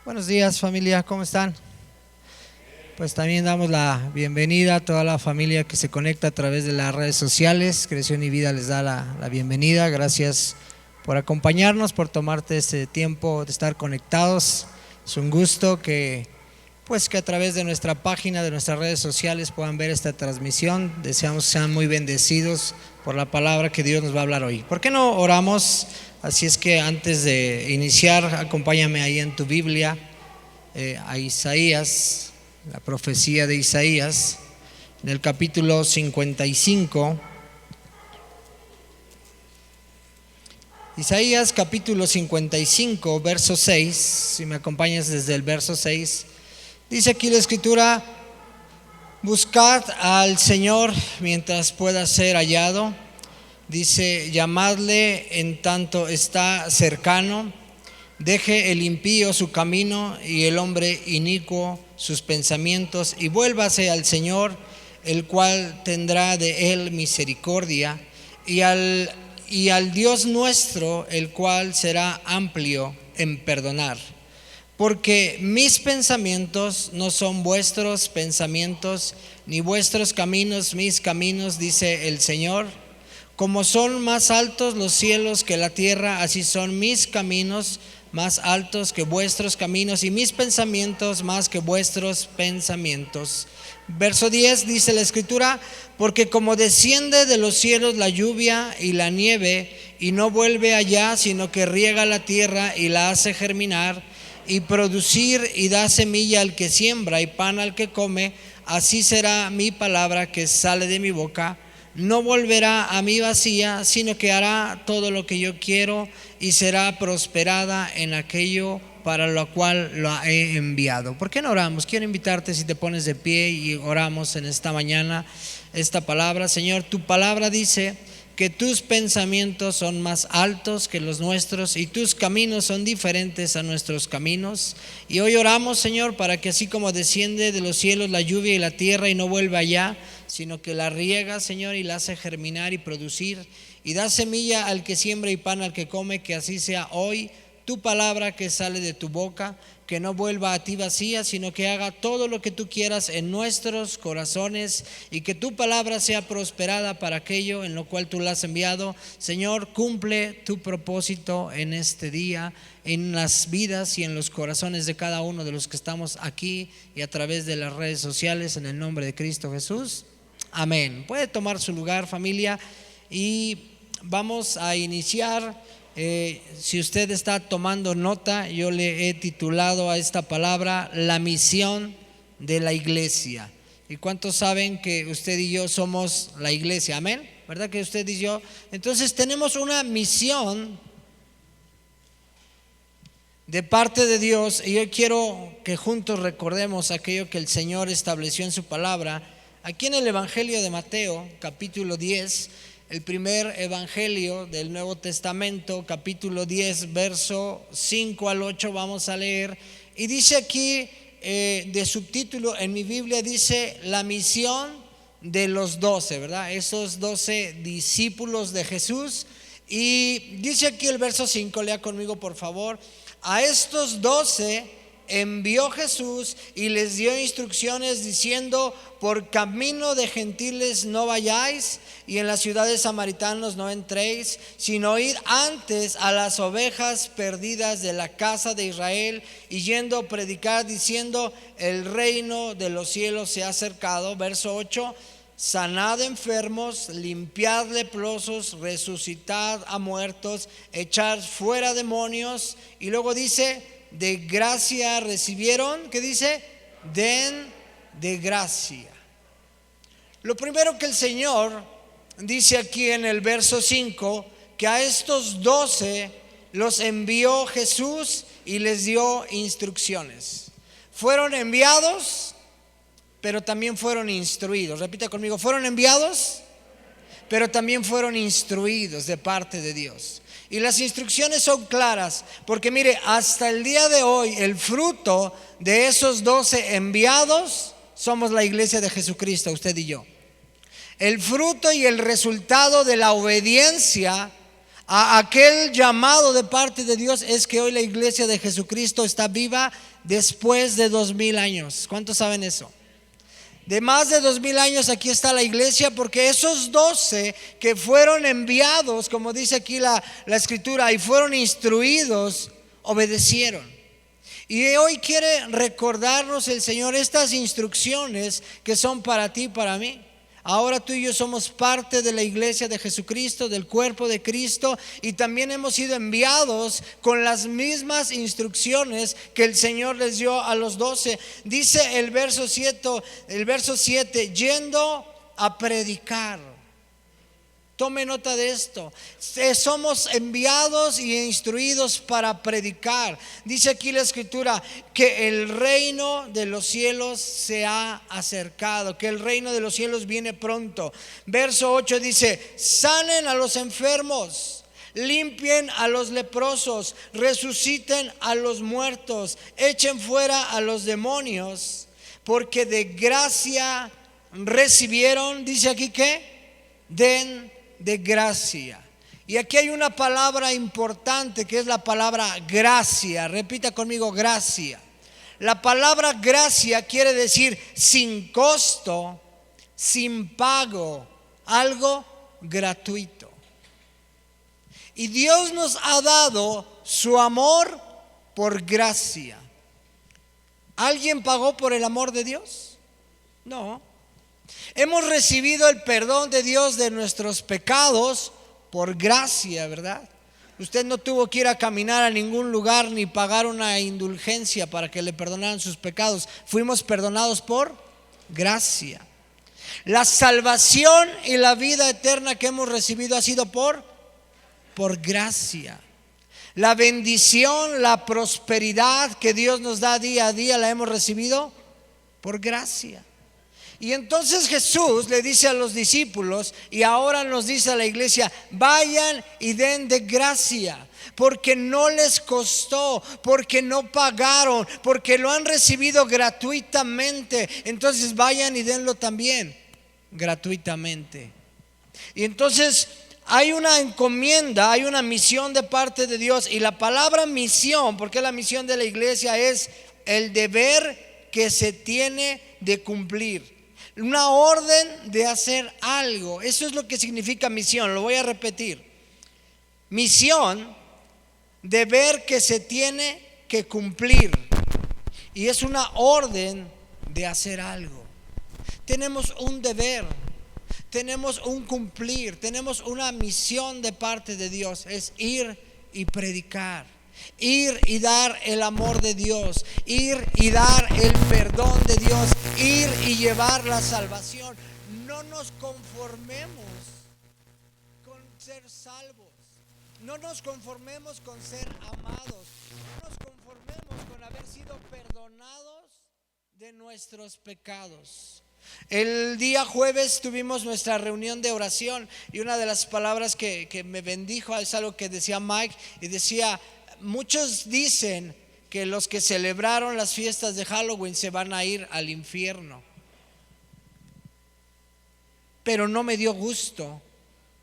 Buenos días, familia, ¿cómo están? Pues también damos la bienvenida a toda la familia que se conecta a través de las redes sociales. Creación y Vida les da la bienvenida. Gracias por acompañarnos, por tomarte este tiempo de estar conectados. Es un gusto que a través de nuestra página, de nuestras redes sociales puedan ver esta transmisión. Deseamos que sean muy bendecidos por la palabra que Dios nos va a hablar hoy. ¿Por qué no oramos? Así es que antes de iniciar, acompáñame ahí en tu Biblia, a Isaías, la profecía de Isaías, en el capítulo 55. Isaías capítulo 55, verso 6, si me acompañas desde el verso 6, dice aquí la escritura: buscad al Señor mientras pueda ser hallado. Dice: llamadle en tanto está cercano. Deje el impío su camino y el hombre inicuo sus pensamientos, y vuélvase al Señor, el cual tendrá de él misericordia, y al Dios nuestro, el cual será amplio en perdonar. Porque mis pensamientos no son vuestros pensamientos, ni vuestros caminos mis caminos, dice el Señor. Como son más altos los cielos que la tierra, así son mis caminos más altos que vuestros caminos, y mis pensamientos más que vuestros pensamientos. Verso 10 dice la escritura: porque como desciende de los cielos la lluvia y la nieve, y no vuelve allá, sino que riega la tierra y la hace germinar y producir, y da semilla al que siembra y pan al que come, así será mi palabra que sale de mi boca. No volverá a mí vacía, sino que hará todo lo que yo quiero, y será prosperada en aquello para lo cual lo he enviado. ¿Por qué no oramos? Quiero invitarte, si te pones de pie, y oramos en esta mañana esta palabra. Señor, tu palabra dice que tus pensamientos son más altos que los nuestros, y tus caminos son diferentes a nuestros caminos. Y hoy oramos, Señor, para que así como desciende de los cielos la lluvia y la tierra y no vuelve allá, sino que la riega, Señor, y la hace germinar y producir, y da semilla al que siembra y pan al que come, que así sea hoy tu palabra que sale de tu boca, que no vuelva a ti vacía, sino que haga todo lo que tú quieras en nuestros corazones, y que tu palabra sea prosperada para aquello en lo cual tú la has enviado. Señor, cumple tu propósito en este día, en las vidas y en los corazones de cada uno de los que estamos aquí y a través de las redes sociales, en el nombre de Cristo Jesús. Amén. Puede tomar su lugar, familia, y vamos a iniciar. Si usted está tomando nota, yo le he titulado a esta palabra la misión de la iglesia. ¿Y cuántos saben que usted y yo somos la iglesia? Amén, ¿verdad que usted y yo? Entonces tenemos una misión de parte de Dios, y yo quiero que juntos recordemos aquello que el Señor estableció en su palabra. Aquí en el Evangelio de Mateo, capítulo 10, el primer evangelio del Nuevo Testamento, capítulo 10, verso 5 al 8, vamos a leer. Y dice aquí, de subtítulo en mi Biblia, dice la misión de los 12, ¿verdad? Esos 12 discípulos de Jesús. Y dice aquí el verso 5, lea conmigo por favor: a estos 12 envió Jesús y les dio instrucciones diciendo: por camino de gentiles no vayáis, y en las ciudades samaritanas no entréis, sino id antes a las ovejas perdidas de la casa de Israel, y yendo a predicar diciendo: el reino de los cielos se ha acercado. Verso 8: sanad enfermos, limpiad leprosos, resucitad a muertos, echad fuera demonios. Y luego dice: de gracia recibieron, ¿qué dice? Den de gracia. Lo primero que el Señor dice aquí en el verso 5, que a estos 12 los envió Jesús y les dio instrucciones. Fueron enviados, pero también fueron instruidos. Repita conmigo: fueron enviados, pero también fueron instruidos de parte de Dios. Y las instrucciones son claras, porque mire, hasta el día de hoy el fruto de esos 12 enviados somos la iglesia de Jesucristo, usted y yo. El fruto y el resultado de la obediencia a aquel llamado de parte de Dios es que hoy la iglesia de Jesucristo está viva, después de 2000 años. ¿Cuántos saben eso? De más de 2000 años aquí está la iglesia, porque esos 12 que fueron enviados, como dice aquí la escritura, y fueron instruidos, obedecieron. Y hoy quiere recordarnos el Señor estas instrucciones que son para ti y para mí. Ahora tú y yo somos parte de la iglesia de Jesucristo, del cuerpo de Cristo, y también hemos sido enviados con las mismas instrucciones que el Señor les dio a los 12. Dice el verso 7, yendo a predicar. Tome nota de esto. Somos enviados y instruidos para predicar. Dice aquí la escritura que el reino de los cielos se ha acercado, que el reino de los cielos viene pronto. Verso 8 dice: sanen a los enfermos, limpien a los leprosos, resuciten a los muertos, echen fuera a los demonios, porque de gracia recibieron. Dice aquí que den de gracia. Y aquí hay una palabra importante que es la palabra gracia. Repita conmigo: gracia. La palabra gracia quiere decir sin costo, sin pago, algo gratuito. Y Dios nos ha dado su amor por gracia. ¿Alguien pagó por el amor de Dios? No. Hemos recibido el perdón de Dios de nuestros pecados por gracia, ¿verdad? Usted no tuvo que ir a caminar a ningún lugar ni pagar una indulgencia para que le perdonaran sus pecados. Fuimos perdonados por gracia. La salvación y la vida eterna que hemos recibido ha sido por gracia. La bendición, la prosperidad que Dios nos da día a día la hemos recibido por gracia. Y entonces Jesús le dice a los discípulos, y ahora nos dice a la iglesia: vayan y den de gracia, porque no les costó, porque no pagaron, porque lo han recibido gratuitamente. Entonces vayan y denlo también gratuitamente. Y entonces hay una encomienda, hay una misión de parte de Dios. Y la palabra misión, porque la misión de la iglesia es el deber que se tiene de cumplir, una orden de hacer algo. Eso es lo que significa misión. Lo voy a repetir: misión, deber que se tiene que cumplir, y es una orden de hacer algo. Tenemos un deber, tenemos un cumplir, tenemos una misión de parte de Dios. Es ir y predicar, ir y dar el amor de Dios, ir y dar el perdón de Dios, ir y llevar la salvación. No nos conformemos con ser salvos, no nos conformemos con ser amados, no nos conformemos con haber sido perdonados de nuestros pecados. El día jueves tuvimos nuestra reunión de oración, y una de las palabras que me bendijo es algo que decía Mike, y decía: muchos dicen que los que celebraron las fiestas de Halloween se van a ir al infierno. Pero no me dio gusto,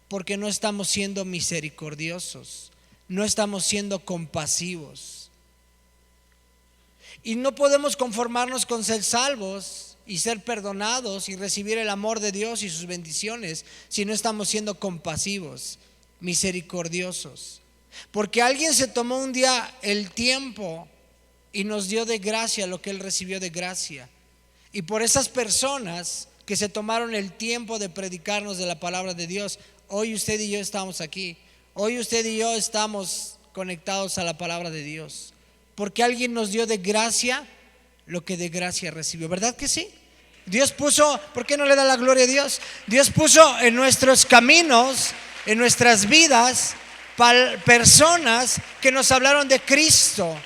porque no estamos siendo misericordiosos, no estamos siendo compasivos. Y no podemos conformarnos con ser salvos y ser perdonados y recibir el amor de Dios y sus bendiciones si no estamos siendo compasivos, misericordiosos. Porque alguien se tomó un día el tiempo y nos dio de gracia lo que Él recibió de gracia. Y por esas personas que se tomaron el tiempo de predicarnos de la palabra de Dios, hoy usted y yo estamos aquí. Hoy usted y yo estamos conectados a la palabra de Dios, porque alguien nos dio de gracia lo que de gracia recibió. ¿Verdad que sí? Dios puso, ¿por qué no le da la gloria a Dios? Dios puso en nuestros caminos, en nuestras vidas, personas que nos hablaron de Cristo,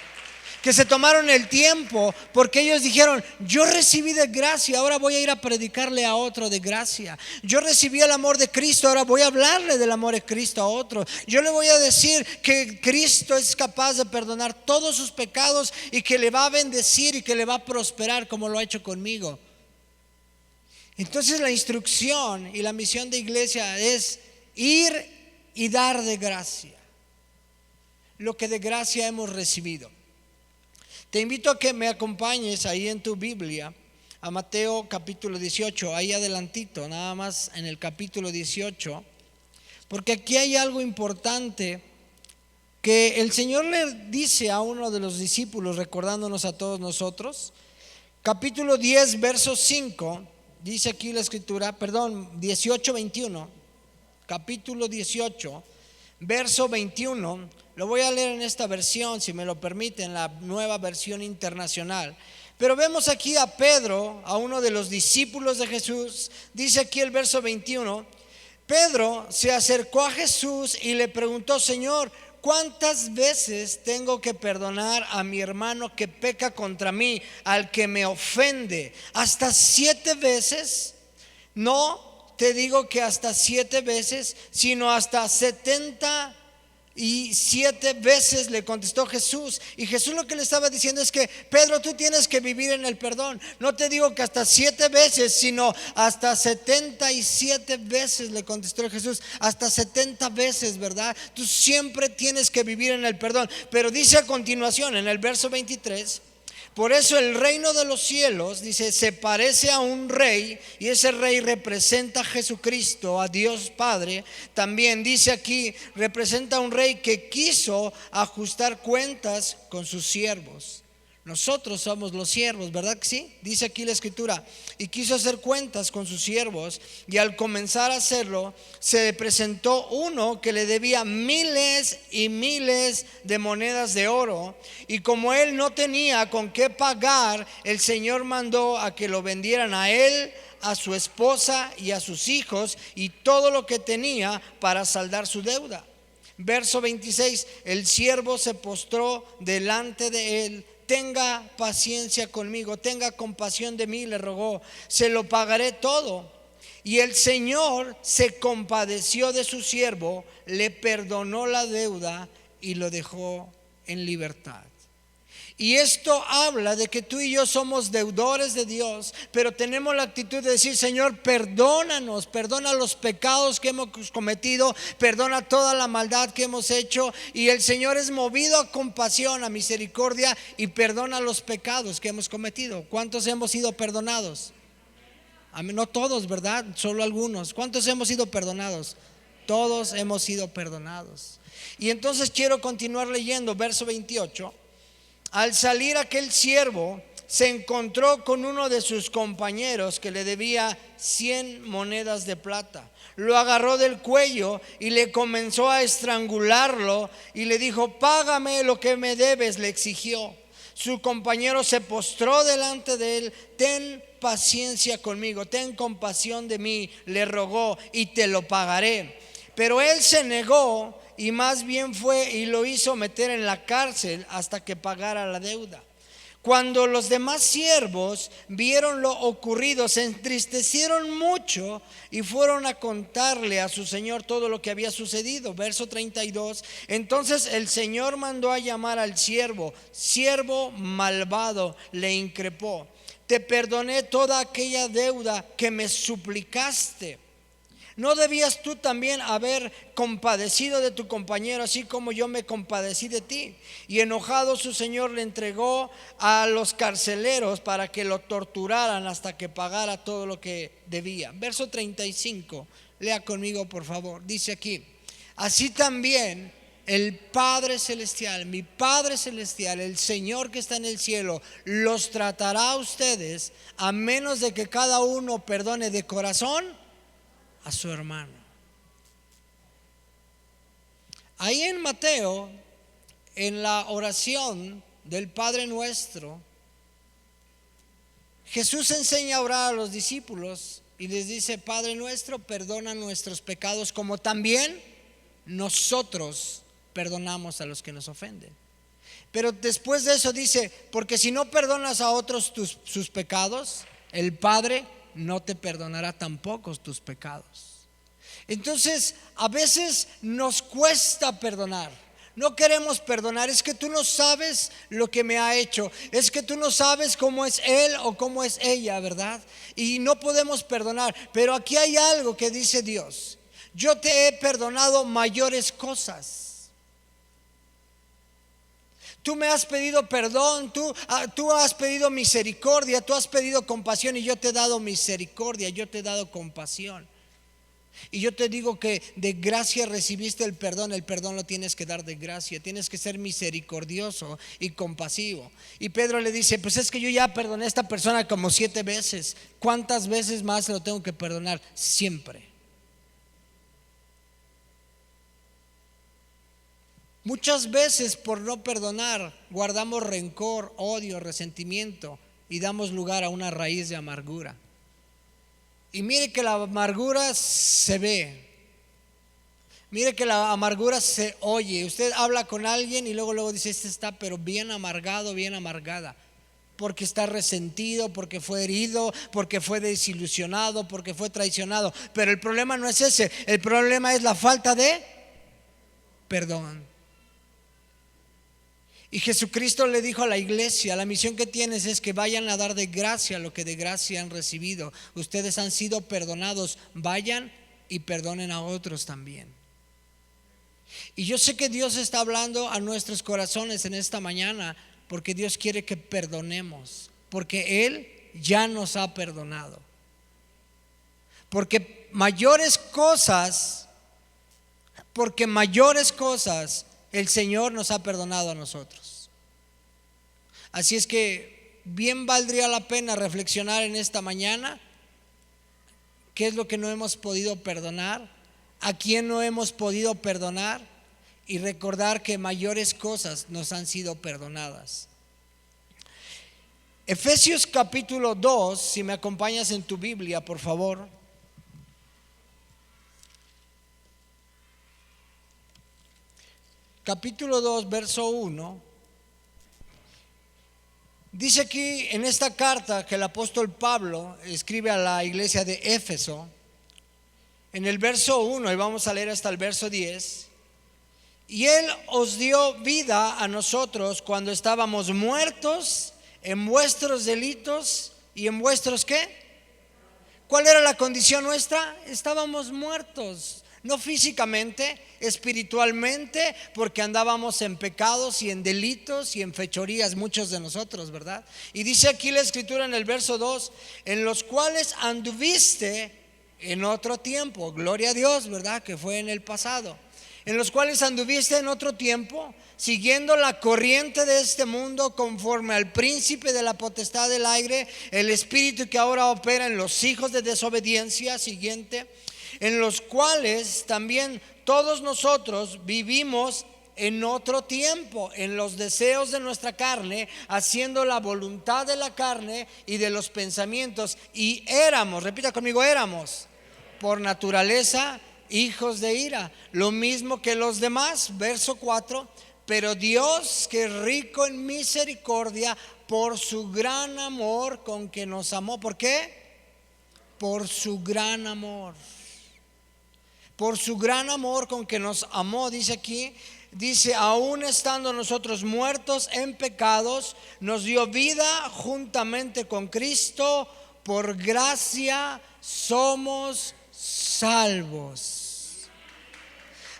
que se tomaron el tiempo, porque ellos dijeron: yo recibí de gracia, ahora voy a ir a predicarle a otro de gracia. Yo recibí el amor de Cristo, ahora voy a hablarle del amor de Cristo a otro. Yo le voy a decir que Cristo es capaz de perdonar todos sus pecados, y que le va a bendecir y que le va a prosperar como lo ha hecho conmigo. Entonces la instrucción y la misión de iglesia es ir y dar de gracia lo que de gracia hemos recibido. Te invito a que me acompañes ahí en tu Biblia a Mateo capítulo 18, ahí adelantito, nada más en el capítulo 18, porque aquí hay algo importante que el Señor le dice a uno de los discípulos, recordándonos a todos nosotros. Capítulo 10, verso 5, dice aquí la escritura, 18, 21, capítulo 18, verso 21, lo voy a leer en esta versión, si me lo permiten, la nueva versión internacional. Pero vemos aquí a Pedro, a uno de los discípulos de Jesús. Dice aquí el verso 21, Pedro se acercó a Jesús y le preguntó: Señor, ¿cuántas veces tengo que perdonar a mi hermano que peca contra mí, al que me ofende? ¿Hasta 7 veces? No te digo que hasta 7 veces, sino hasta 77 veces, le contestó Jesús. Y Jesús lo que le estaba diciendo es que: Pedro, tú tienes que vivir en el perdón. No te digo que hasta 7 veces, sino hasta 77 veces, le contestó Jesús. Hasta 70 veces, ¿verdad? Tú siempre tienes que vivir en el perdón. Pero dice a continuación en el verso 23: por eso el reino de los cielos, dice, se parece a un rey, y ese rey representa a Jesucristo, a Dios Padre. También dice aquí, representa a un rey que quiso ajustar cuentas con sus siervos. Nosotros somos los siervos, ¿verdad que sí? Dice aquí la escritura: y quiso hacer cuentas con sus siervos, y al comenzar a hacerlo, se presentó uno que le debía miles y miles de monedas de oro. Y como él no tenía con qué pagar, el Señor mandó a que lo vendieran a él, a su esposa y a sus hijos, y todo lo que tenía, para saldar su deuda. Verso 26: el siervo se postró delante de él. Tenga paciencia conmigo, tenga compasión de mí, le rogó, se lo pagaré todo. Y el Señor se compadeció de su siervo, le perdonó la deuda y lo dejó en libertad. Y esto habla de que tú y yo somos deudores de Dios, pero tenemos la actitud de decir: Señor, perdónanos, perdona los pecados que hemos cometido, perdona toda la maldad que hemos hecho. Y el Señor es movido a compasión, a misericordia, y perdona los pecados que hemos cometido. ¿Cuántos hemos sido perdonados? No todos, ¿verdad? Solo algunos. ¿Cuántos hemos sido perdonados? Todos hemos sido perdonados. Y entonces quiero continuar leyendo verso 28. Al salir aquel siervo, se encontró con uno de sus compañeros que le debía 100 monedas de plata. Lo agarró del cuello y le comenzó a estrangularlo y le dijo: págame lo que me debes, le exigió. Su compañero se postró delante de él: ten paciencia conmigo, ten compasión de mí, le rogó, y te lo pagaré. Pero él se negó, y más bien fue y lo hizo meter en la cárcel hasta que pagara la deuda. Cuando los demás siervos vieron lo ocurrido, se entristecieron mucho y fueron a contarle a su señor todo lo que había sucedido. Verso 32: entonces el Señor mandó a llamar al siervo. Siervo malvado, le increpó, te perdoné toda aquella deuda que me suplicaste. ¿No debías tú también haber compadecido de tu compañero, así como yo me compadecí de ti? Y enojado su señor le entregó a los carceleros para que lo torturaran hasta que pagara todo lo que debía. Verso 35, lea conmigo por favor. Dice aquí: así también el Padre Celestial, mi Padre Celestial, el Señor que está en el cielo, los tratará a ustedes, a menos de que cada uno perdone de corazón a su hermano. Ahí en Mateo, en la oración del Padre Nuestro, Jesús enseña a orar a los discípulos y les dice: Padre nuestro, perdona nuestros pecados como también nosotros perdonamos a los que nos ofenden. Pero después de eso dice: porque si no perdonas a otros sus pecados, el Padre no te perdonará tampoco tus pecados. Entonces a veces nos cuesta perdonar. No queremos perdonar. Es que tú no sabes lo que me ha hecho. Es que tú no sabes cómo es él o cómo es ella, ¿verdad? Y no podemos perdonar. Pero aquí hay algo que dice Dios: yo te he perdonado mayores cosas. Tú me has pedido perdón, tú has pedido misericordia, tú has pedido compasión y yo te he dado misericordia, yo te he dado compasión. Y yo te digo que de gracia recibiste el perdón lo tienes que dar de gracia, tienes que ser misericordioso y compasivo. Y Pedro le dice, pues es que yo ya perdoné a esta persona como 7 veces, ¿cuántas veces más lo tengo que perdonar? Siempre. Muchas veces por no perdonar guardamos rencor, odio, resentimiento y damos lugar a una raíz de amargura. Y mire que la amargura se ve, mire que la amargura se oye. Usted habla con alguien y luego dice, este está pero bien amargado, bien amargada, porque está resentido, porque fue herido, porque fue desilusionado, porque fue traicionado. Pero el problema no es ese, el problema es la falta de perdón. Y Jesucristo le dijo a la iglesia, la misión que tienes es que vayan a dar de gracia lo que de gracia han recibido. Ustedes han sido perdonados, vayan y perdonen a otros también. Y yo sé que Dios está hablando a nuestros corazones en esta mañana, porque Dios quiere que perdonemos, porque Él ya nos ha perdonado. Porque mayores cosas el Señor nos ha perdonado a nosotros. Así es que bien valdría la pena reflexionar en esta mañana qué es lo que no hemos podido perdonar, a quién no hemos podido perdonar, y recordar que mayores cosas nos han sido perdonadas. Efesios capítulo 2, si me acompañas en tu Biblia, por favor. Capítulo 2, verso 1. Dice aquí en esta carta que el apóstol Pablo escribe a la iglesia de Éfeso, en el verso 1, y vamos a leer hasta el verso 10. Y Él os dio vida a nosotros cuando estábamos muertos en vuestros delitos y en vuestros ¿qué? ¿Cuál era la condición nuestra? Estábamos muertos. No físicamente, espiritualmente, porque andábamos en pecados y en delitos y en fechorías, muchos de nosotros, ¿verdad? Y dice aquí la escritura en el verso 2, en los cuales anduviste en otro tiempo. Gloria a Dios, ¿verdad? Que fue en el pasado. En los cuales anduviste en otro tiempo, siguiendo la corriente de este mundo, conforme al príncipe de la potestad del aire, el espíritu que ahora opera en los hijos de desobediencia. Siguiente, en los cuales también todos nosotros vivimos en otro tiempo, en los deseos de nuestra carne, haciendo la voluntad de la carne y de los pensamientos, y éramos, repita conmigo, éramos por naturaleza hijos de ira, lo mismo que los demás. Verso 4, pero Dios, que es rico en misericordia, por su gran amor con que nos amó. ¿Por qué? Por su gran amor. Por su gran amor con que nos amó, dice aquí, dice, aún estando nosotros muertos en pecados, nos dio vida juntamente con Cristo, por gracia somos salvos.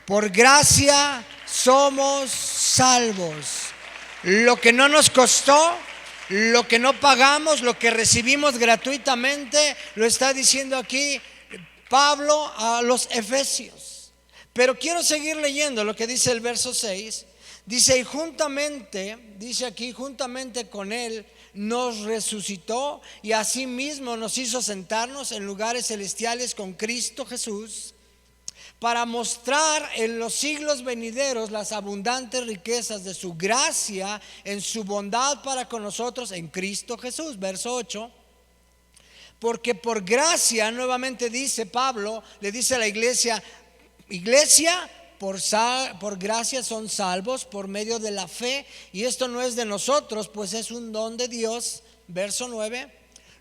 Por gracia somos salvos. Lo que no nos costó, lo que no pagamos, lo que recibimos gratuitamente, lo está diciendo aquí Pablo a los efesios. Pero quiero seguir leyendo lo que dice el verso 6. Dice, y juntamente, dice aquí, juntamente con él nos resucitó y asimismo nos hizo sentarnos en lugares celestiales con Cristo Jesús, para mostrar en los siglos venideros las abundantes riquezas de su gracia en su bondad para con nosotros en Cristo Jesús. Verso 8. Porque por gracia, nuevamente dice Pablo, le dice a la iglesia, por gracia son salvos por medio de la fe, y esto no es de nosotros, pues es un don de Dios. Verso 9,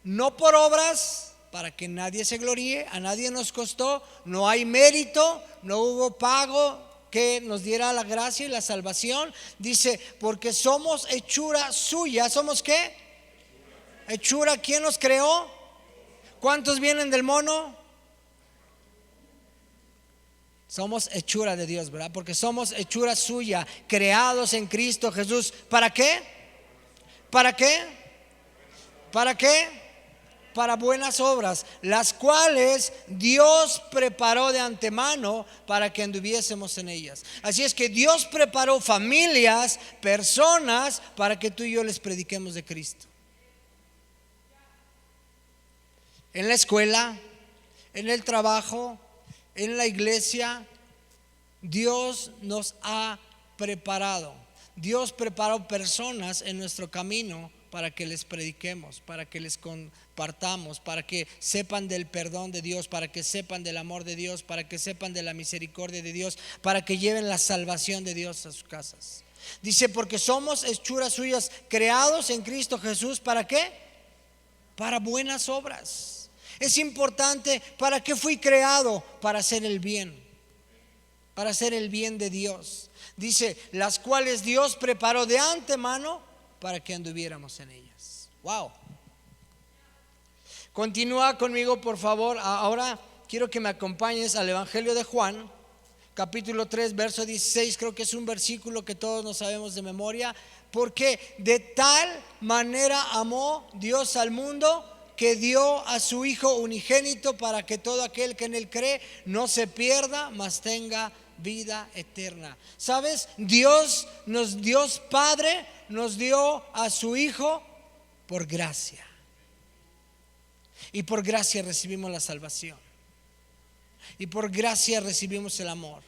no por obras, para que nadie se gloríe, a nadie nos costó, no hay mérito, no hubo pago que nos diera la gracia y la salvación. Dice, porque somos hechura suya. ¿Somos qué? Hechura. ¿Quién nos creó? ¿Cuántos vienen del mono? Somos hechura de Dios, ¿verdad? Porque somos hechura suya, creados en Cristo Jesús. ¿Para qué? ¿Para qué? ¿Para qué? Para buenas obras, las cuales Dios preparó de antemano para que anduviésemos en ellas. Así es que Dios preparó familias, personas, para que tú y yo les prediquemos de Cristo. En la escuela, en el trabajo, en la iglesia, Dios nos ha preparado. Dios preparó personas en nuestro camino para que les prediquemos, para que les compartamos, para que sepan del perdón de Dios, para que sepan del amor de Dios, para que sepan de la misericordia de Dios, para que lleven la salvación de Dios a sus casas. Dice, porque somos hechuras suyas, creados en Cristo Jesús. ¿Para qué? Para buenas obras. Es importante. ¿Para qué fui creado? Para hacer el bien, para hacer el bien de Dios. Dice, las cuales Dios preparó de antemano para que anduviéramos en ellas. Wow. Continúa conmigo, por favor. Ahora quiero que me acompañes al Evangelio de Juan, capítulo 3, verso 16. Creo que es un versículo que todos nos sabemos de memoria. Porque de tal manera amó Dios al mundo, que dio a su Hijo unigénito, para que todo aquel que en él cree no se pierda, mas tenga vida eterna. ¿Sabes? Dios Padre nos dio a su Hijo por gracia. Y por gracia recibimos la salvación. Y por gracia recibimos el amor.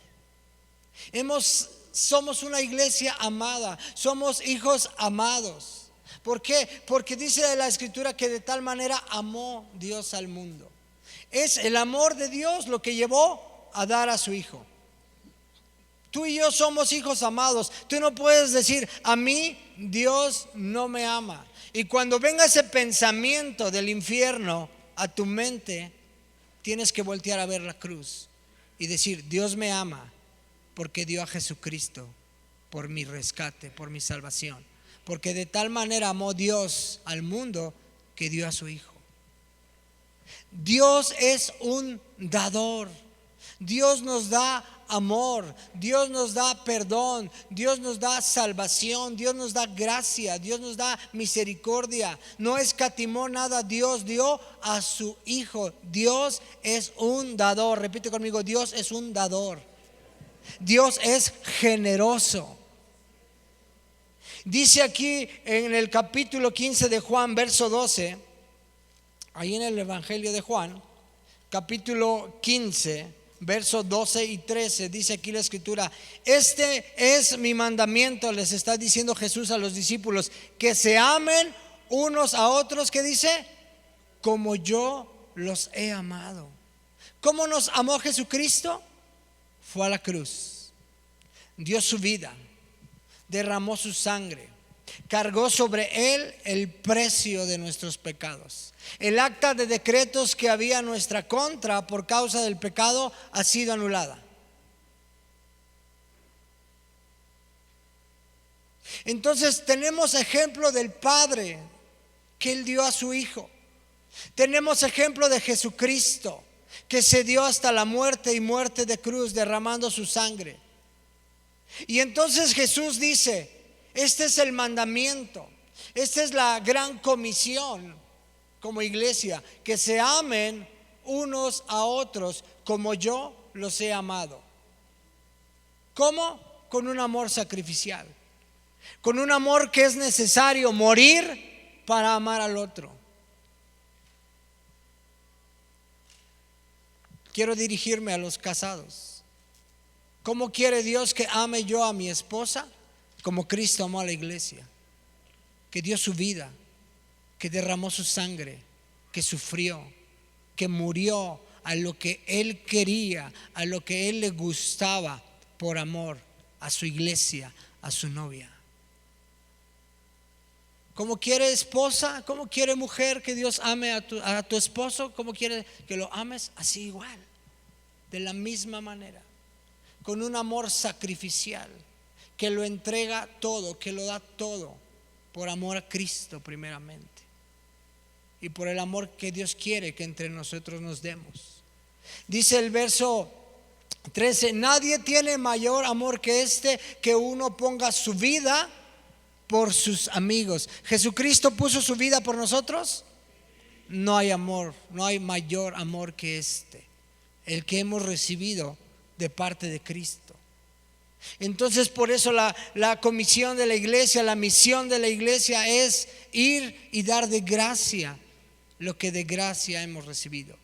Somos una iglesia amada. Somos hijos amados. ¿Por qué? Porque dice la Escritura que de tal manera amó Dios al mundo. Es el amor de Dios lo que llevó a dar a su Hijo. Tú y yo somos hijos amados. Tú no puedes decir, a mí Dios no me ama. Y cuando venga ese pensamiento del infierno a tu mente, tienes que voltear a ver la cruz y decir, Dios me ama porque dio a Jesucristo por mi rescate, por mi salvación. Porque de tal manera amó Dios al mundo que dio a su Hijo. Dios es un dador. Dios nos da amor, Dios nos da perdón, Dios nos da salvación, Dios nos da gracia, Dios nos da misericordia. No escatimó nada, Dios dio a su Hijo. Dios es un dador. Repite conmigo, Dios es un dador. Dios es generoso. Dice aquí en el capítulo 15 de Juan, verso 12, ahí en el Evangelio de Juan, capítulo 15, versos 12 y 13, dice aquí la Escritura: este es mi mandamiento, les está diciendo Jesús a los discípulos, que se amen unos a otros. ¿Qué dice? Como yo los he amado. ¿Cómo nos amó Jesucristo? Fue a la cruz, dio su vida, derramó su sangre, cargó sobre él el precio de nuestros pecados. El acta de decretos que había en nuestra contra por causa del pecado ha sido anulada. Entonces tenemos ejemplo del Padre que él dio a su Hijo. Tenemos ejemplo de Jesucristo que se dio hasta la muerte y muerte de cruz, derramando su sangre. Y entonces Jesús dice: este es el mandamiento, esta es la gran comisión como iglesia, que se amen unos a otros como yo los he amado. ¿Cómo? Con un amor sacrificial, con un amor que es necesario morir para amar al otro. Quiero dirigirme a los casados. ¿Cómo quiere Dios que ame yo a mi esposa? Como Cristo amó a la iglesia, que dio su vida, que derramó su sangre, que sufrió, que murió a lo que Él quería, a lo que Él le gustaba, por amor a su iglesia, a su novia. ¿Cómo quiere esposa? ¿Cómo quiere mujer que Dios ame a tu esposo? ¿Cómo quiere que lo ames? Así igual, de la misma manera, con un amor sacrificial, que lo entrega todo, que lo da todo, por amor a Cristo primeramente, y por el amor que Dios quiere que entre nosotros nos demos. Dice el verso 13, nadie tiene mayor amor que este, que uno ponga su vida por sus amigos. ¿Jesucristo puso su vida por nosotros? No hay amor, no hay mayor amor que este, el que hemos recibido de parte de Cristo. Entonces por eso la comisión de la iglesia, la misión de la iglesia es ir y dar de gracia lo que de gracia hemos recibido.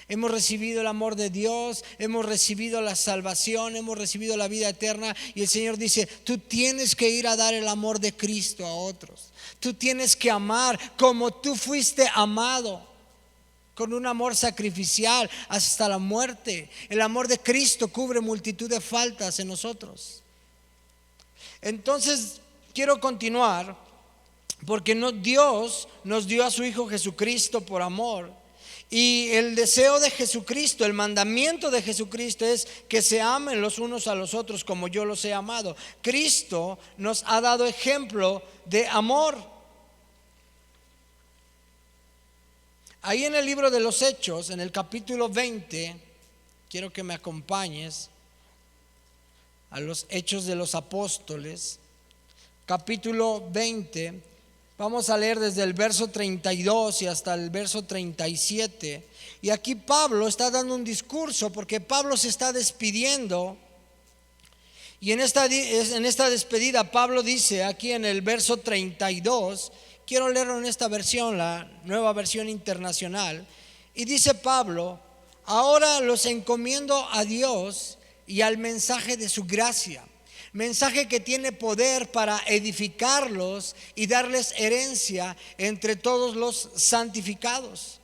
Hemos recibido el amor de Dios, hemos recibido la salvación, hemos recibido la vida eterna, y el Señor dice: tú tienes que ir a dar el amor de Cristo a otros. Tú tienes que amar como tú fuiste amado, con un amor sacrificial hasta la muerte. El amor de Cristo cubre multitud de faltas en nosotros. Entonces quiero continuar, porque Dios nos dio a su Hijo Jesucristo por amor. Y el deseo de Jesucristo, el mandamiento de Jesucristo es que se amen los unos a los otros como yo los he amado. Cristo nos ha dado ejemplo de amor. Ahí en el libro de los Hechos, en el capítulo 20, quiero que me acompañes a los Hechos de los Apóstoles, capítulo 20. Vamos a leer desde el verso 32 y hasta el verso 37. Y aquí Pablo está dando un discurso, porque Pablo se está despidiendo. Y en esta despedida Pablo dice aquí en el verso 32, quiero leerlo en esta versión, la Nueva Versión Internacional. Y dice Pablo: ahora los encomiendo a Dios y al mensaje de su gracia, mensaje que tiene poder para edificarlos y darles herencia entre todos los santificados.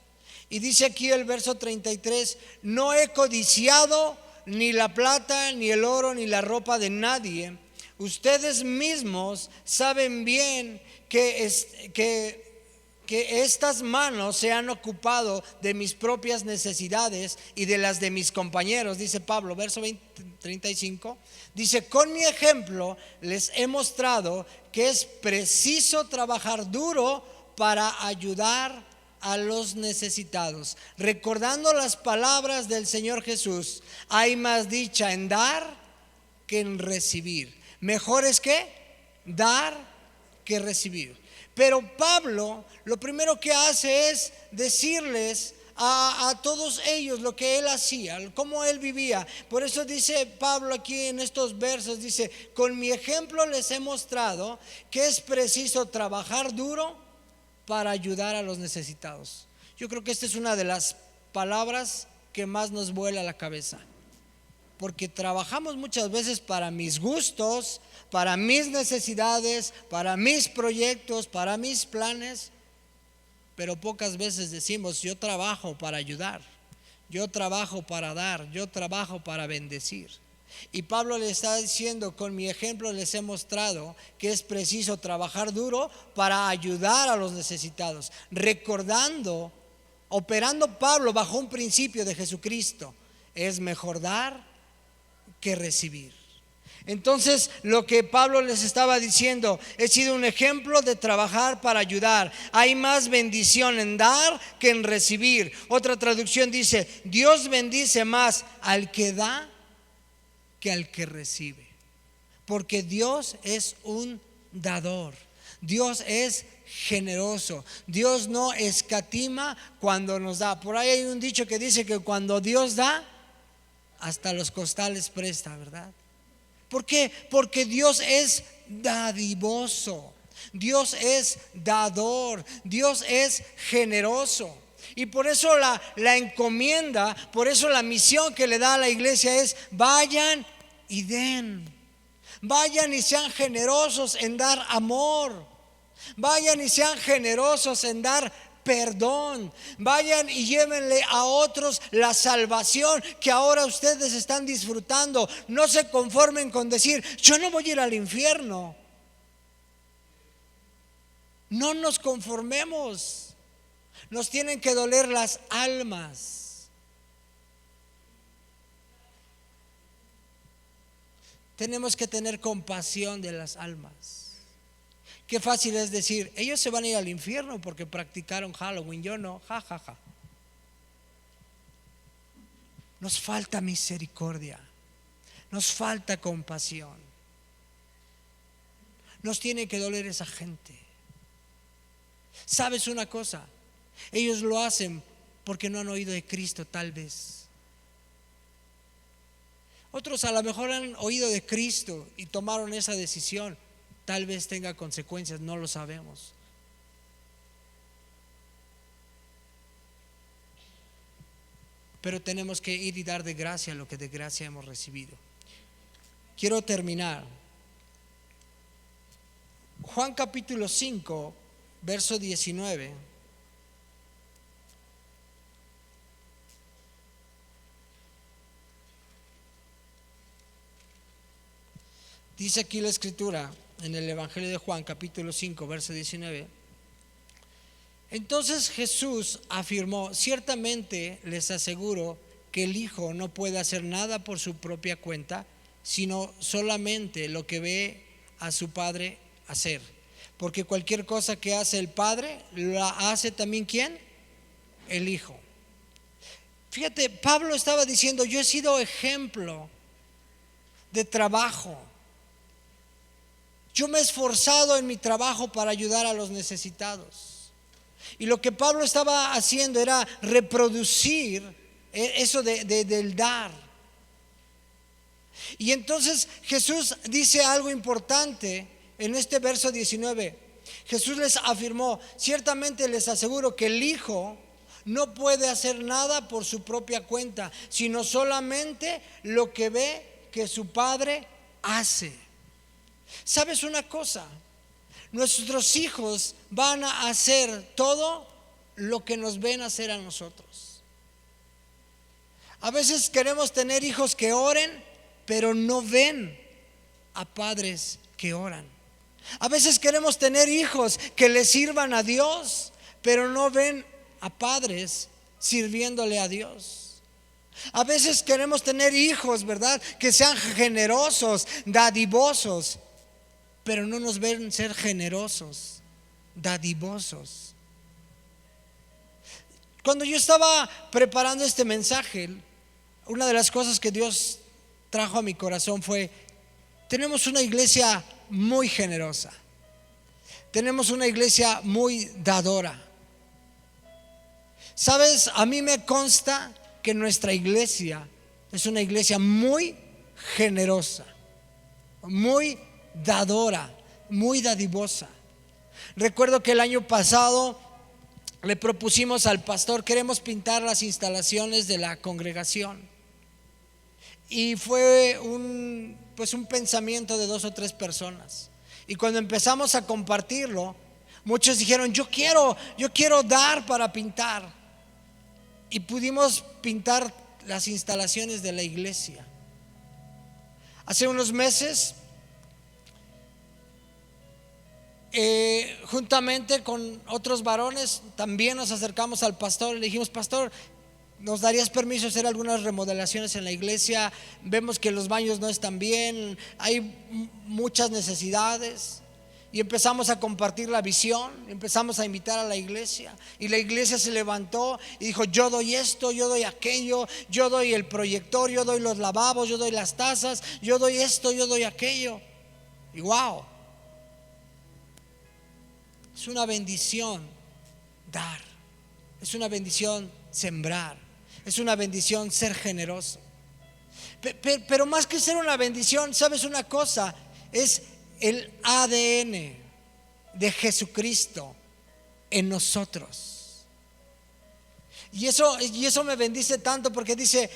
Y dice aquí el verso 33: no he codiciado ni la plata, ni el oro, ni la ropa de nadie. Ustedes mismos saben bien que estas manos se han ocupado de mis propias necesidades y de las de mis compañeros. Dice Pablo, verso 35, dice: con mi ejemplo les he mostrado que es preciso trabajar duro para ayudar a los necesitados, recordando las palabras del Señor Jesús: hay más dicha en dar que en recibir. Mejor es que dar que recibir. Pero Pablo lo primero que hace es decirles a todos ellos lo que él hacía, cómo él vivía. Por eso dice Pablo aquí en estos versos, dice: con mi ejemplo les he mostrado que es preciso trabajar duro para ayudar a los necesitados. Yo creo que esta es una de las palabras que más nos vuela la cabeza, porque trabajamos muchas veces para mis gustos, para mis necesidades, para mis proyectos, para mis planes, pero pocas veces decimos: yo trabajo para ayudar, yo trabajo para dar, yo trabajo para bendecir. Y Pablo le está diciendo: con mi ejemplo les he mostrado que es preciso trabajar duro para ayudar a los necesitados, recordando, operando Pablo bajo un principio de Jesucristo: es mejor dar que recibir. Entonces lo que Pablo les estaba diciendo: he sido un ejemplo de trabajar para ayudar. Hay más bendición en dar que en recibir. Otra traducción dice: Dios bendice más al que da que al que recibe, porque Dios es un dador. Dios es generoso. Dios no escatima cuando nos da. Por ahí hay un dicho que dice que cuando Dios da, hasta los costales presta, ¿verdad? ¿Por qué? Porque Dios es dadivoso, Dios es dador, Dios es generoso. Y por eso la encomienda, por eso la misión que le da a la iglesia es: vayan y den. Vayan y sean generosos en dar amor. Vayan y sean generosos en dar perdón. Vayan y llévenle a otros la salvación que ahora ustedes están disfrutando. No se conformen con decir: yo no voy a ir al infierno. No nos conformemos. Nos tienen que doler las almas. Tenemos que tener compasión de las almas. Qué fácil es decir: ellos se van a ir al infierno porque practicaron Halloween, yo no, ja, ja. Nos falta misericordia. Nos falta compasión. Nos tiene que doler esa gente. ¿Sabes una cosa? Ellos lo hacen porque no han oído de Cristo, tal vez. Otros a lo mejor han oído de Cristo y tomaron esa decisión. Tal vez tenga consecuencias, no lo sabemos. Pero tenemos que ir y dar de gracia lo que de gracia hemos recibido. Quiero terminar. Juan capítulo 5, verso 19. Dice aquí la escritura en el Evangelio de Juan capítulo 5, verso 19. Entonces Jesús afirmó: ciertamente les aseguro que el Hijo no puede hacer nada por su propia cuenta, sino solamente lo que ve a su Padre hacer. Porque cualquier cosa que hace el Padre, la hace también ¿quién? El Hijo. Fíjate, Pablo estaba diciendo: yo he sido ejemplo de trabajo. Yo me he esforzado en mi trabajo para ayudar a los necesitados. Y lo que Pablo estaba haciendo era reproducir eso del dar. Y entonces Jesús dice algo importante en este verso 19. Jesús les afirmó: ciertamente les aseguro que el Hijo no puede hacer nada por su propia cuenta, sino solamente lo que ve que su Padre hace. ¿Sabes una cosa? Nuestros hijos van a hacer todo lo que nos ven hacer a nosotros. A veces queremos tener hijos que oren, pero no ven a padres que oran. A veces queremos tener hijos que le sirvan a Dios, pero no ven a padres sirviéndole a Dios. A veces queremos tener hijos, ¿verdad?, que sean generosos, dadivosos, pero no nos ven ser generosos, dadivosos. Cuando yo estaba preparando este mensaje, una de las cosas que Dios trajo a mi corazón fue: tenemos una iglesia muy generosa, tenemos una iglesia muy dadora. ¿Sabes? A mí me consta que nuestra iglesia es una iglesia muy generosa, muy dadora, muy dadivosa. Recuerdo que el año pasado le propusimos al pastor: queremos pintar las instalaciones de la congregación. Y fue un pensamiento de 2 o 3 personas. Y cuando empezamos a compartirlo, muchos dijeron: yo quiero dar para pintar. Y pudimos pintar las instalaciones de la iglesia. Hace unos meses, juntamente con otros varones, también nos acercamos al pastor y le dijimos: pastor, ¿nos darías permiso de hacer algunas remodelaciones en la iglesia? Vemos que los baños no están bien, hay muchas necesidades. Y empezamos a compartir la visión, empezamos a invitar a la iglesia. Y la iglesia se levantó y dijo: yo doy esto, yo doy aquello, yo doy el proyector, yo doy los lavabos, yo doy las tazas, yo doy esto, yo doy aquello. Y wow, es una bendición dar, es una bendición sembrar, es una bendición ser generoso. Pero más que ser una bendición, ¿sabes una cosa? Es el ADN de Jesucristo en nosotros. Y eso me bendice tanto, porque dice: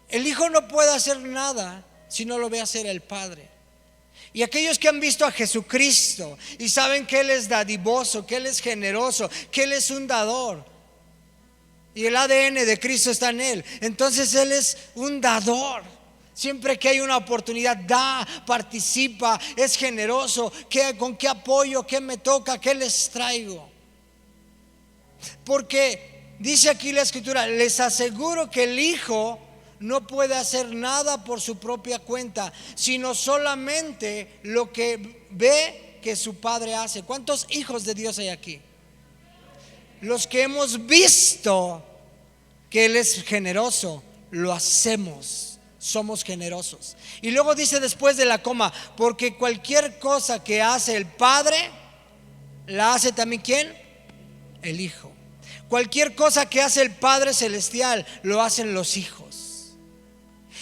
el Hijo no puede hacer nada si no lo ve hacer el Padre. Y aquellos que han visto a Jesucristo y saben que Él es dadivoso, que Él es generoso, que Él es un dador, y el ADN de Cristo está en Él, entonces Él es un dador. Siempre que hay una oportunidad, da, participa, es generoso. ¿Con qué apoyo? ¿Qué me toca? ¿Qué les traigo? Porque dice aquí la escritura: les aseguro que el Hijo no puede hacer nada por su propia cuenta, sino solamente lo que ve que su Padre hace. ¿Cuántos hijos de Dios hay aquí? Los que hemos visto que Él es generoso, lo hacemos somos generosos. Y luego dice después de la coma, porque cualquier cosa que hace el Padre, la hace también ¿quién? El Hijo. Cualquier cosa que hace el Padre Celestial, lo hacen los hijos.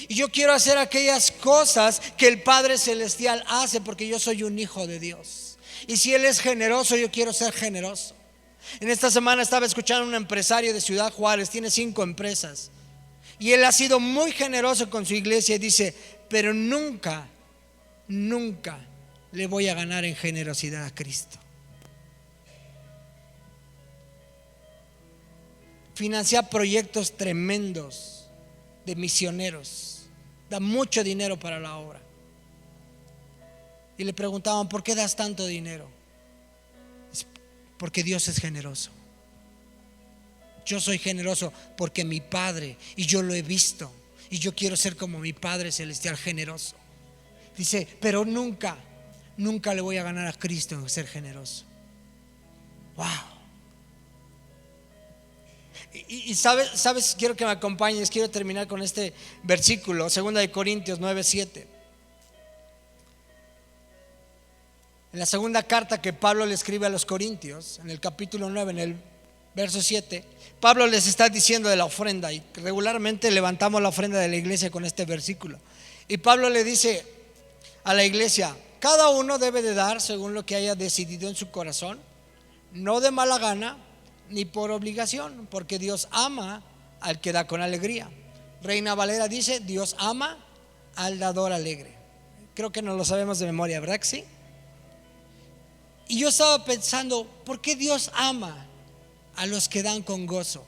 Y yo quiero hacer aquellas cosas que el Padre Celestial hace, porque yo soy un hijo de Dios. Y si Él es generoso, yo quiero ser generoso. En esta semana estaba escuchando a un empresario de Ciudad Juárez, tiene 5 empresas. Y él ha sido muy generoso con su iglesia y dice, pero nunca le voy a ganar en generosidad a Cristo. Financia proyectos tremendos de misioneros, da mucho dinero para la obra. Y le preguntaban, ¿por qué das tanto dinero? Es porque Dios es generoso. Yo soy generoso porque mi Padre, y yo lo he visto, y yo quiero ser como mi Padre Celestial, generoso. Dice, pero nunca le voy a ganar a Cristo en ser generoso. Wow. Y sabes, quiero que me acompañes, quiero terminar con este versículo, 2 Corintios 9:7. En la segunda carta que Pablo le escribe a los Corintios, en el capítulo 9, en el verso 7, Pablo les está diciendo de la ofrenda, y regularmente levantamos la ofrenda de la iglesia con este versículo. Y Pablo le dice a la iglesia, cada uno debe de dar según lo que haya decidido en su corazón, no de mala gana ni por obligación, porque Dios ama al que da con alegría. Reina Valera dice, Dios ama al dador alegre. Creo que no lo sabemos de memoria, ¿verdad que sí? Y yo estaba pensando, ¿por qué Dios ama a los que dan con gozo?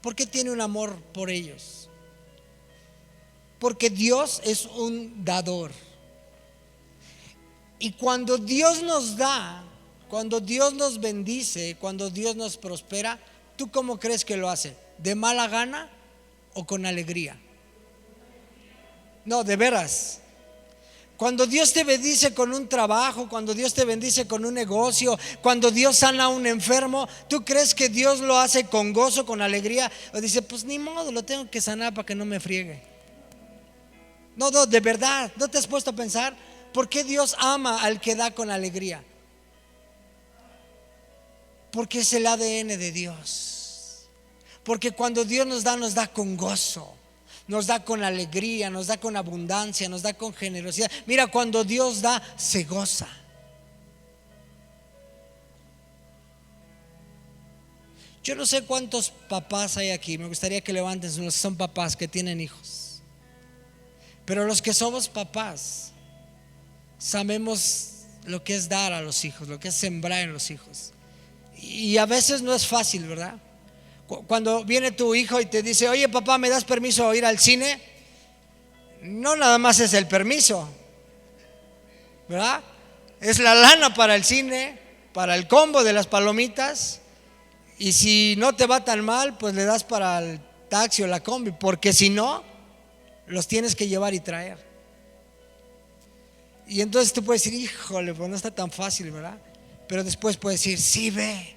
¿Por qué tiene un amor por ellos? Porque Dios es un dador. Y cuando Dios nos da, cuando Dios nos bendice, cuando Dios nos prospera, ¿tú cómo crees que lo hace? ¿De mala gana o con alegría? No, de veras. Cuando Dios te bendice con un trabajo, cuando Dios te bendice con un negocio, cuando Dios sana a un enfermo, ¿tú crees que Dios lo hace con gozo, con alegría? O dice, pues ni modo, lo tengo que sanar para que no me friegue. No, de verdad, ¿no te has puesto a pensar por qué Dios ama al que da con alegría? Porque es el ADN de Dios. Porque cuando Dios nos da con gozo, nos da con alegría, nos da con abundancia, nos da con generosidad. Mira, cuando Dios da, se goza. Yo no sé cuántos papás hay aquí, me gustaría que levanten los que son papás, que tienen hijos. Pero los que somos papás sabemos lo que es dar a los hijos, lo que es sembrar en los hijos. Y a veces no es fácil, ¿verdad? Cuando viene tu hijo y te dice, oye papá, ¿me das permiso a ir al cine? No nada más es el permiso, ¿verdad? Es la lana para el cine, para el combo de las palomitas. Y si no te va tan mal, pues le das para el taxi o la combi, porque si no, los tienes que llevar y traer. Y entonces tú puedes decir, híjole, pues no está tan fácil, ¿verdad? Pero después puedes decir, sí, ve,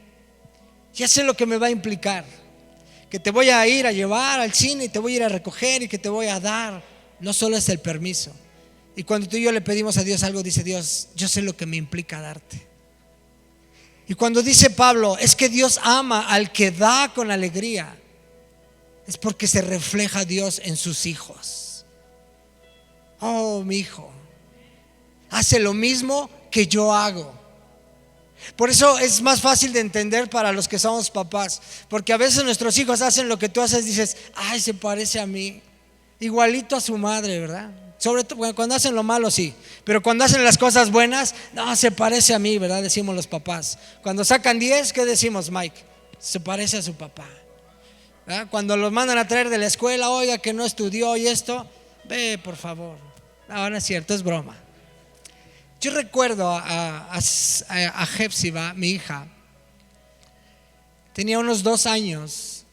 ya sé lo que me va a implicar, que te voy a ir a llevar al cine y te voy a ir a recoger y que te voy a dar. No solo es el permiso. Y cuando tú y yo le pedimos a Dios algo, dice Dios, yo sé lo que me implica darte. Y cuando dice Pablo, es que Dios ama al que da con alegría, es porque se refleja Dios en sus hijos. Oh, mi hijo hace lo mismo que yo hago. Por eso es más fácil de entender para los que somos papás, porque a veces nuestros hijos hacen lo que tú haces, dices, ay, se parece a mí, igualito a su madre, ¿verdad? Sobre todo cuando hacen lo malo, sí, pero cuando hacen las cosas buenas, no, se parece a mí, ¿verdad? Decimos los papás. Cuando sacan 10, ¿qué decimos, Mike? Se parece a su papá, ¿verdad? Cuando los mandan a traer de la escuela, oiga, que no estudió y esto, ve, por favor. No, no es cierto, es broma. Yo recuerdo a Hepzibah, mi hija, tenía unos 2 años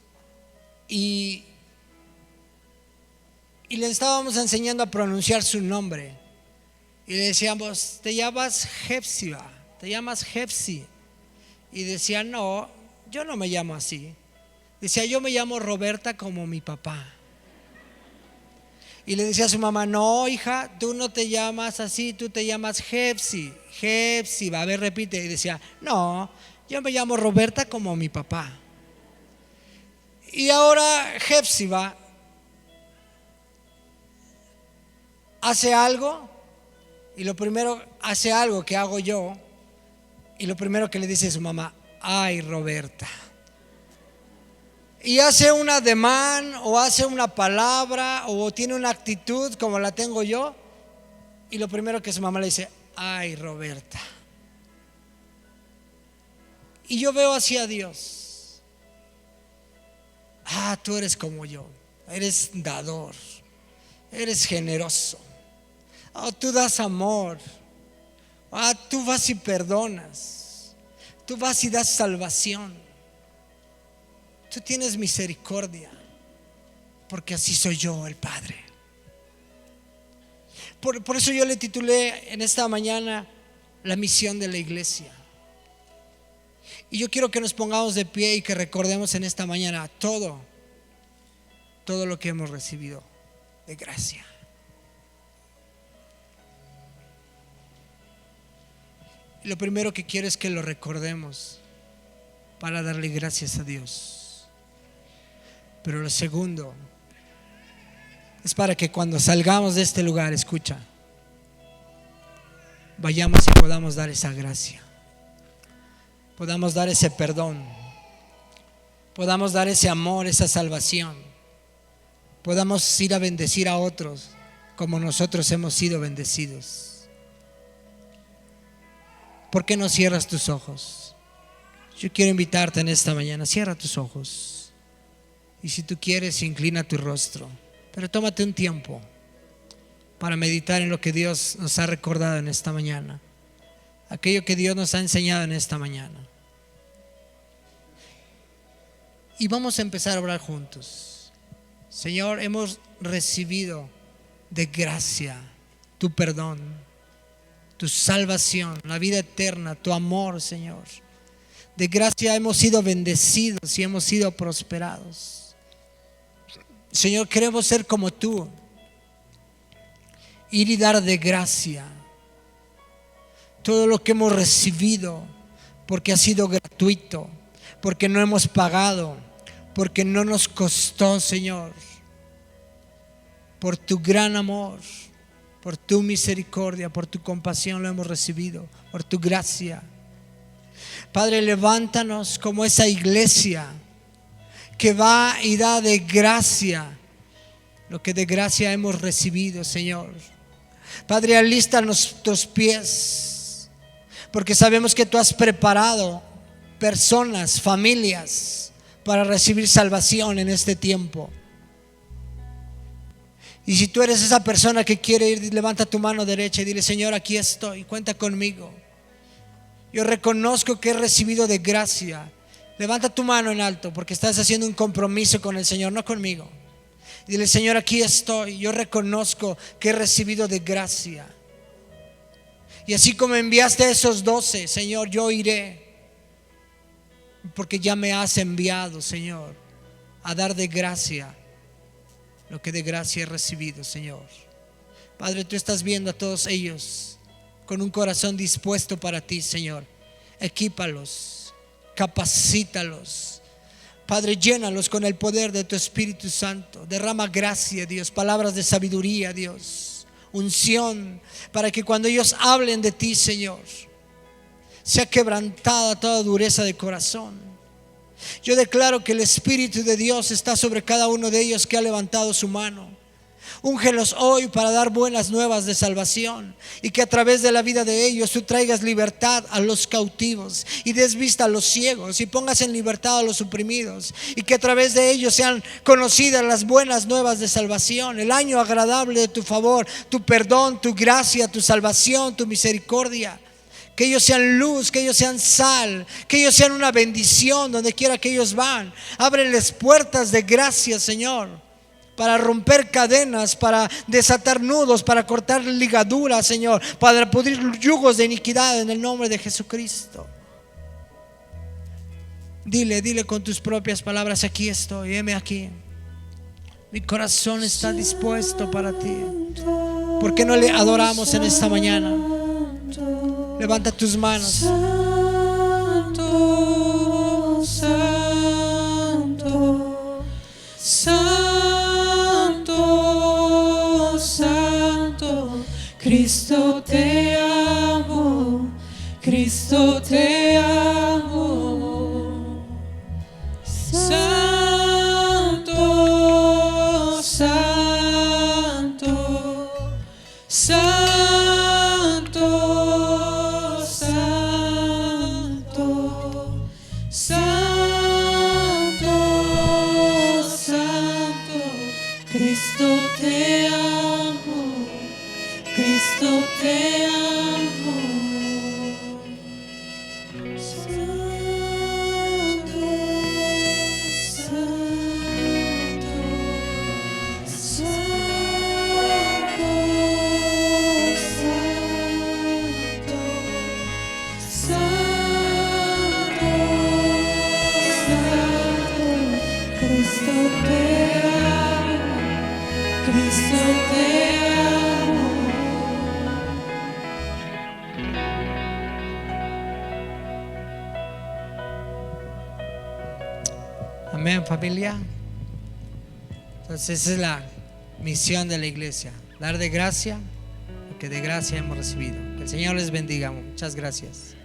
y le estábamos enseñando a pronunciar su nombre. Y le decíamos, te llamas Hepzibah, te llamas Hepsi. Y decía, no, yo no me llamo así. Decía, yo me llamo Roberta como mi papá. Y le decía a su mamá: no, hija, tú no te llamas así, tú te llamas Jepsi. Jepsiba, a ver, repite. Y decía: no, yo me llamo Roberta como mi papá. Y ahora Jepsiba hace algo, y lo primero hace algo que hago yo, y lo primero que le dice a su mamá: ay, Roberta. Y hace un ademán o hace una palabra o tiene una actitud como la tengo yo, y lo primero que su mamá le dice: ay, Roberta. Y yo veo hacia Dios: tú eres como yo, eres dador, eres generoso, tú das amor, tú vas y perdonas, tú vas y das salvación, tú tienes misericordia, porque así soy yo, el Padre. Por eso yo le titulé en esta mañana la misión de la iglesia. Y yo quiero que nos pongamos de pie y que recordemos en esta mañana todo lo que hemos recibido de gracia. Y lo primero que quiero es que lo recordemos para darle gracias a Dios. Pero lo segundo es para que cuando salgamos de este lugar, escucha, vayamos y podamos dar esa gracia, podamos dar ese perdón, podamos dar ese amor, esa salvación, podamos ir a bendecir a otros como nosotros hemos sido bendecidos. ¿Por qué no cierras tus ojos? Yo quiero invitarte en esta mañana: cierra tus ojos. Y si tú quieres, inclina tu rostro, pero tómate un tiempo para meditar en lo que Dios nos ha recordado en esta mañana, aquello que Dios nos ha enseñado en esta mañana. Y vamos a empezar a orar juntos. Señor, hemos recibido de gracia tu perdón, tu salvación, la vida eterna, tu amor, Señor. De gracia hemos sido bendecidos y hemos sido prosperados. Señor, queremos ser como tú, ir y dar de gracia todo lo que hemos recibido, porque ha sido gratuito, porque no hemos pagado, porque no nos costó, Señor. Por tu gran amor, por tu misericordia, por tu compasión lo hemos recibido, por tu gracia. Padre, levántanos como esa iglesia que va y da de gracia lo que de gracia hemos recibido, Señor. Padre, alista nuestros pies, porque sabemos que tú has preparado personas, familias, para recibir salvación en este tiempo. Y si tú eres esa persona que quiere ir, levanta tu mano derecha y dile: Señor, aquí estoy, cuenta conmigo. Yo reconozco que he recibido de gracia. Levanta tu mano en alto, porque estás haciendo un compromiso con el Señor, no conmigo. Dile: Señor, aquí estoy, yo reconozco que he recibido de gracia. Y así como enviaste a esos 12, Señor, yo iré, porque ya me has enviado, Señor, a dar de gracia lo que de gracia he recibido, Señor. Padre, tú estás viendo a todos ellos con un corazón dispuesto para ti, Señor. Equípalos, capacítalos, Padre, llénalos con el poder de tu Espíritu Santo. Derrama gracia, Dios, palabras de sabiduría, Dios, unción, para que cuando ellos hablen de ti, Señor, sea quebrantada toda dureza de corazón. Yo declaro que el Espíritu de Dios está sobre cada uno de ellos que ha levantado su mano. Úngelos hoy para dar buenas nuevas de salvación, y que a través de la vida de ellos tú traigas libertad a los cautivos y des vista a los ciegos y pongas en libertad a los oprimidos, y que a través de ellos sean conocidas las buenas nuevas de salvación, el año agradable de tu favor, tu perdón, tu gracia, tu salvación, tu misericordia. Que ellos sean luz, que ellos sean sal, que ellos sean una bendición donde quiera que ellos van. Ábreles puertas de gracia, Señor, para romper cadenas, para desatar nudos, para cortar ligaduras, Señor, para pudrir yugos de iniquidad en el nombre de Jesucristo. Dile con tus propias palabras: aquí estoy, heme aquí. Mi corazón está dispuesto para ti. ¿Por qué no le adoramos en esta mañana? Levanta tus manos. Santo, santo, santo, santo, Cristo te amo, Cristo te amo. Santo, santo, santo, santo, santo, santo, Cristo te amo, Cristo te amo. Amén, familia. Entonces esa es la misión de la iglesia, dar de gracia lo que de gracia hemos recibido. Que el Señor les bendiga. Muchas gracias.